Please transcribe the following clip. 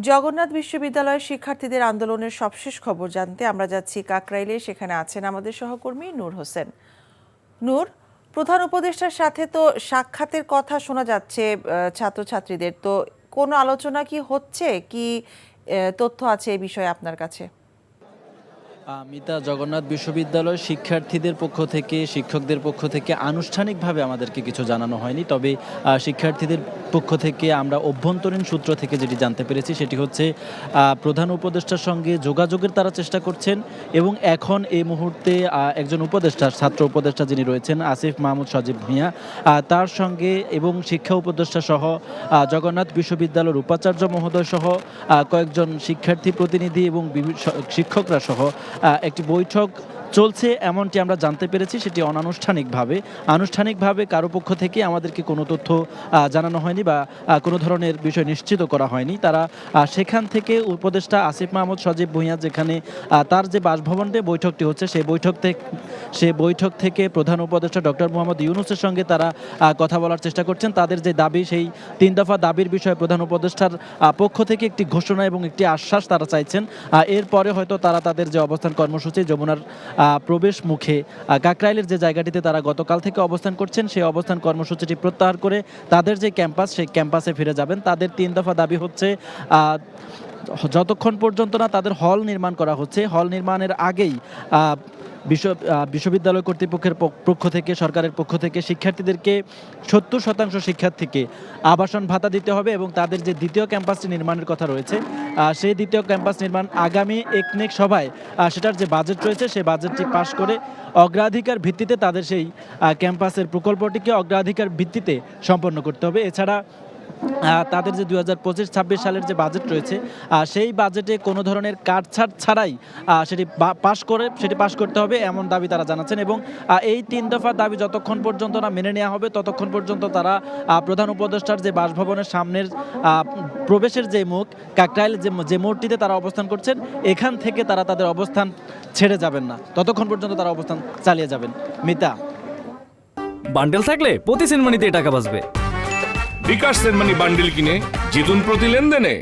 জগন্নাথ বিশ্ববিদ্যালয়ের শিক্ষার্থীদের আন্দোলনের সবশেষ খবর জানতে আমরা যাচ্ছি কাকরাইলে। সেখানে আছেন আমাদের সহকর্মী নূর হোসেন। নূর, প্রধান উপদেষ্টার সাথে তো সাক্ষাতের কথা শোনা যাচ্ছে ছাত্রছাত্রীদের, তো কোনো আলোচনা কি হচ্ছে, কি তথ্য আছে এই বিষয়ে আপনার কাছে? মিতা, জগন্নাথ বিশ্ববিদ্যালয় শিক্ষার্থীদের পক্ষ থেকে, শিক্ষকদের পক্ষ থেকে আনুষ্ঠানিকভাবে আমাদেরকে কিছু জানানো হয়নি। তবে শিক্ষার্থীদের পক্ষ থেকে আমরা অভ্যন্তরীণ সূত্র থেকে যেটি জানতে পেরেছি সেটি হচ্ছে প্রধান উপদেষ্টার সঙ্গে যোগাযোগের তারা চেষ্টা করছেন এবং এখন এই মুহূর্তে একজন উপদেষ্টা, ছাত্র উপদেষ্টা যিনি রয়েছেন আসিফ মাহমুদ সজীব ভূঁইয়া, তার সঙ্গে এবং শিক্ষা উপদেষ্টা সহ জগন্নাথ বিশ্ববিদ্যালয়ের উপাচার্য মহোদয় সহ কয়েকজন শিক্ষার্থী প্রতিনিধি এবং শিক্ষকরা সহ একটি বৈঠক চলছে এমনটি আমরা জানতে পেরেছি। সেটি অনানুষ্ঠানিকভাবে, আনুষ্ঠানিকভাবে কারো পক্ষ থেকে আমাদেরকে কোনো তথ্য জানানো হয়নি বা কোনো ধরনের বিষয় নিশ্চিত করা হয়নি। তারা সেখান থেকে উপদেষ্টা আসিফ মাহমুদ সজীব ভূঁইয়া যেখানে তার যে বাসভবনে বৈঠকটি হচ্ছে সেই বৈঠক থেকে প্রধান উপদেষ্টা ডক্টর মোহাম্মদ ইউনূসের সঙ্গে তারা কথা বলার চেষ্টা করছেন। তাদের যে দাবি, সেই 3 দফা দাবির বিষয়ে প্রধান উপদেষ্টার পক্ষ থেকে একটি ঘোষণা এবং একটি আশ্বাস তারা চাইছেন। এরপরে হয়তো তারা তাদের যে অবস্থান কর্মসূচি যমুনার প্রবেশ মুখে কাকরাইলের যে জায়গাটিতে তারা গতকাল থেকে অবস্থান করছেন, সেই অবস্থান কর্মসূচিটি প্রত্যাহার করে তাদের যে ক্যাম্পাস, সেই ক্যাম্পাসে ফিরে যাবেন। তাদের 3 দফা দাবি হচ্ছে যতক্ষণ পর্যন্ত না তাদের হল নির্মাণ করা হচ্ছে, হল নির্মাণের আগেই বিশ্ববিদ্যালয় কর্তৃপক্ষের পক্ষ থেকে, সরকারের পক্ষ থেকে শিক্ষার্থীদেরকে 70% শিক্ষার্থীকে আবাসন ভাতা দিতে হবে এবং তাদের যে দ্বিতীয় ক্যাম্পাসটি নির্মাণের কথা রয়েছে, সেই দ্বিতীয় ক্যাম্পাস নির্মাণ আগামী একনেক সভায় সেটার যে বাজেট রয়েছে সেই বাজেটটি পাশ করে অগ্রাধিকার ভিত্তিতে তাদের সেই ক্যাম্পাসের প্রকল্পটিকে অগ্রাধিকার ভিত্তিতে সম্পন্ন করতে হবে। এছাড়া তাদের যে 2025-26 সালের যে বাজেট রয়েছে, সেই বাজেটে কোনো ধরনের কাটছাট ছাড়াই সেটি পাশ করতে হবে, এমন দাবি তারা জানাচ্ছেন। এবং এই 3 দফা দাবি যতক্ষণ পর্যন্ত না মেনে নেওয়া হবে ততক্ষণ পর্যন্ত তারা প্রধান উপদেষ্টার যে বাসভবনের সামনের প্রবেশের যে মুখ, কাকরাইল যে মোড়টিতে তারা অবস্থান করছেন, এখান থেকে তারা তাদের অবস্থান ছেড়ে যাবেন না, ততক্ষণ পর্যন্ত তারা অবস্থান চালিয়ে যাবেন। মিতা, বান্ডেল থাকলে প্রতি সেনমানিতে টাকা বাঁচবে। বিকাশ সেনমানি বান্ডিল কিনে জিতুন প্রতি লেনদেনে।